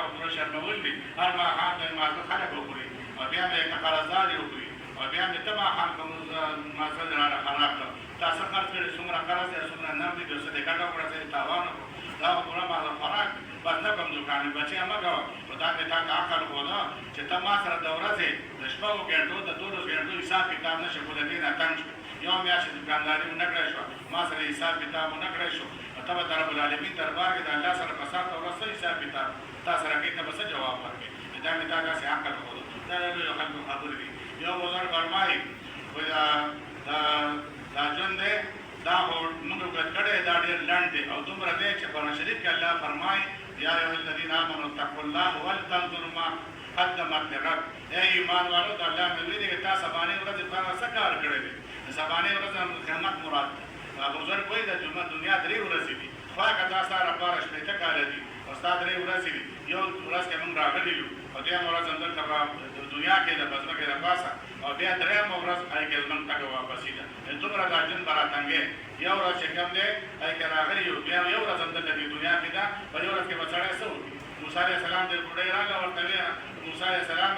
او پوره شرمول دي هر ماښام د لمانځه خلک وخوري او بیا مې که قرضداري وخوري او بیا مې ته ماښام که لمانځه دې رانه خراب کړه تا څه خرڅ کړې څومره قرض دی څومره نغد دي څه دې ګټه وکړه څه دې تاوان وکړو دا به پوره ما د خوراک بس نه کوم دوکان بچیه مه کوه خو دا مې تا ته عقل ښوده چې ته ما سره د ورځې د شپږو ګنټو د 12 ګنټو حساب کتاب نه شي خو د دې نه تنګ شو یو میاشت دوکانداري ونه کړی شوه ما سره حساب کتاب ونه کړی شو ته به د رب العالمین دربار کې د الله سره په سخته ورځ څه حساب کتاب تا سره کوي ته به څه جواب ورکړې دا مې تا داسې عقل ښوده دا د لویو خلکو خبرې دي یو بزرګ فرمایي دا ژوند دی دا خو موږ اوږد کړی دا ډېر لنډ دی او دومره دی چې قرآن شریف کې الله فرمایي یا ایها الذین آمنوا اتقوا الله ولتنظر ما قدمت لغد ای ایمان والو د الله مې ویلي چې تا سبانۍ ورځې تا څه کار کړی دی د سبانۍ ورځ قیامت مراد دی بزرګ وایي د جمعه دنیا 3 ورځې دي خو که دا ستا لپاره 80 کاله دي او ستا 3 ورځې دي یو ورځ کې موږ راغلي یو او درېیمه ورځ همدلته دنیا کې د بزمکې د پاسه او بیا درېیمه ورځ هغې کې زموږ تګ واپسي ده دومره دا ژوند به راتنګې یو ورځ چې کوم دی هغې کې راغلي یو بیا یو ورځ همدلته دې دنیا کې ده په یو ورځ کې به سړی څه وکړي موسی علیه السلام د ډوډۍ راغله ورته ویې موسی علیه السلام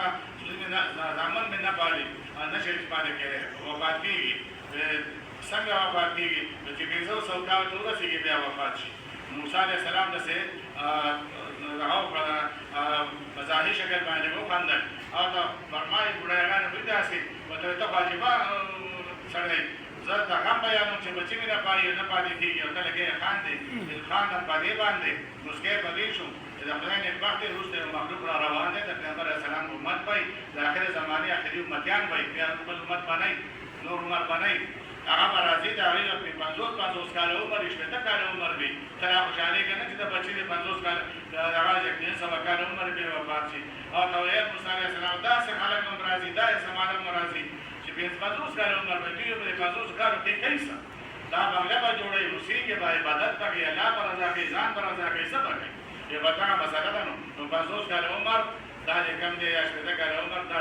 زامن مې نه پالي نه شي پاتې کېدی وفات کېږي څنګه وفات کېږي چې 500 کال ته ورسېږي بیا وفات شي موسی علیه السلام داسې هغه په ظاهري شکل باندې وخندل او ته فرمایي بوډاګانو وایي داسې ورته ته خو عجیبه سړی زه د غم بیانوم چې بچي مې نه پالي نه پاتې کېږي او ته لږې خاندې خاندم په دې باندې مسکی په دې شوم چې د خدای نېکبخت دی وروسته یو مخلوق را روان دی د پیغمبر علیه السلام امت به وي د آخر زمانې آخري امتیان به وي بیا خپل امت به نه وي نور امت به نه وي هغه به راځي د هغې نه 50 کاله عمر وي 80 کاله عمر وي ته را خوشحالېږه نه چې د بچي د 50 کاله هغه 100 کاله عمر بیا وفات شي او ته ویل موسی علیه السلام داسې خلک هم راځي داسې زمانه هم راځي چې 50 کاله عمر به دوی په 50 کالو کې کوي څه دا بنګله به جوړوي اوسېږي به عبادت به کوي الله به رضا کوي ځان به رضا کوي څه به کوي چې به دغه مسله ده نو 50 کاله عمر دا چې کوم دی یا 80 کاله عمر دا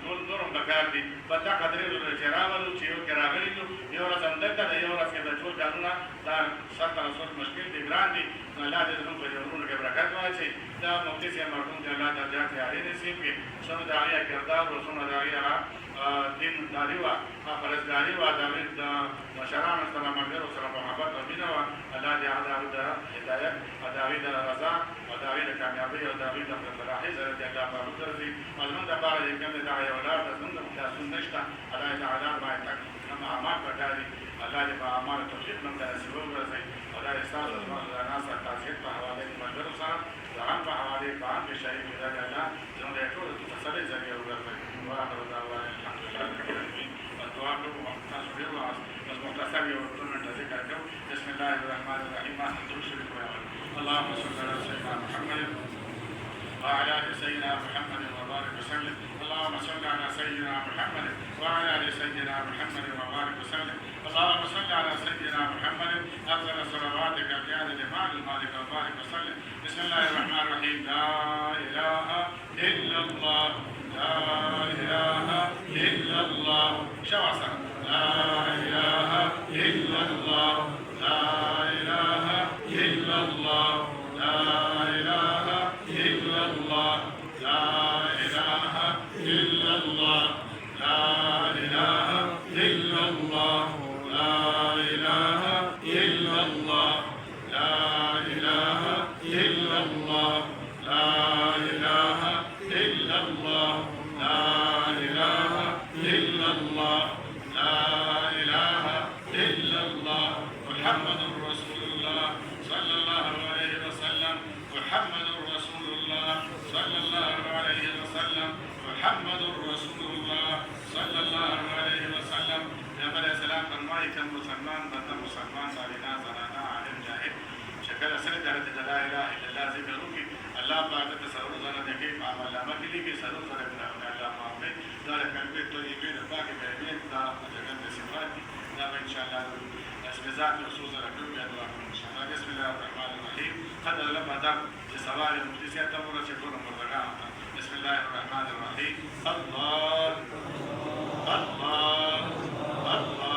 ټول نور هم پکار دي په دا قدرې ورته چې راولو چې یو کې راغلي یو یو ورځ همدلته ده یو ورځ کې د ټول کارونه دا سخته رسول مشکل دي ګران دي نو الله دې زموږ په ژوندونو کې برکت واچوي دا مفتي صاحب مرحوم دې الله درجات یې عالي نصیب کړي څومره د هغې کردار و څومره د هغې هغه دینداري وه فرزګاري وه د هغې د مشرانو سره ملګرو سره محبت او مینه وه الله دې هغه د هغې د هدایت او د هغې د رضا او د هغې د کامیابۍ او د هغې د فلاحۍ سره دې الله په وګرځي او زموږ دپاره چې کوم دی دغه یو لار ده زموږ د خلاصون نشته الله تعالی باید تک هم اعمال پکار دي الله دې په اعمالو توفیق موږ ته نصیب وګرځوي او دا ستاسو زموږ د ناصر تعزیت په حواله د ملګرو سره د هم په حواله په هم کې شریک دی دا الله زموږ د ټولو تسلۍ ذریعه وګرځوي واخر دعوانا الحمد لله رب العالمین والدعاء کوو تاسو ډېر وخت بس مختصر یو ټولنه ذکر کوو بسم الله الرحمن الرحیم ما درود شریف وایو اللهم صل على سيدنا محمد وعلى ال سيدنا محمد وبارك وسلم اللهم صل على سيدنا محمد وعلى ال سيدنا محمد وبارك وسلم اللهم صل على سيدنا محمد افضل صلواتك في عدد مال مالك وبارك وسلم بسم الله الرحمن الرحيم لا اله الا الله لا اله الا الله شواسا لا اله الا الله لا اله الا الله لا اله الا الله لا اله الا الله لا اله الا الله لا اله الا الله لا اله الا الله لا اله الا الله لا اله الا الله لا اله الا الله محمد رسول الله صلى الله عليه وسلم محمد رسول الله صلى الله عليه وسلم محمد رسول الله صلى الله عليه وسلم پیغمبر اسلام فرمایي کوم مسلمان بنده مسلمان نارینه زنانه عالم جاهل چې کله سره درته لا اله الا الله ذکر وکړي الله پاک د سرور زنه د کې عملنامه کې لیکي سرور سره ګناهونه الله معاف کړي دا د قلبي طیبې د پاکي بهبین دا جنت صفات دي دا به ان شاء الله اسم ذات رسول الله کوي یا دعا کوي ان شاء الله بسم الله الرحمن الرحیم قد لما دام چې سوال مجلسه ته ورته چې ټول مرغان بسم الله الرحمن الرحیم الله الله الله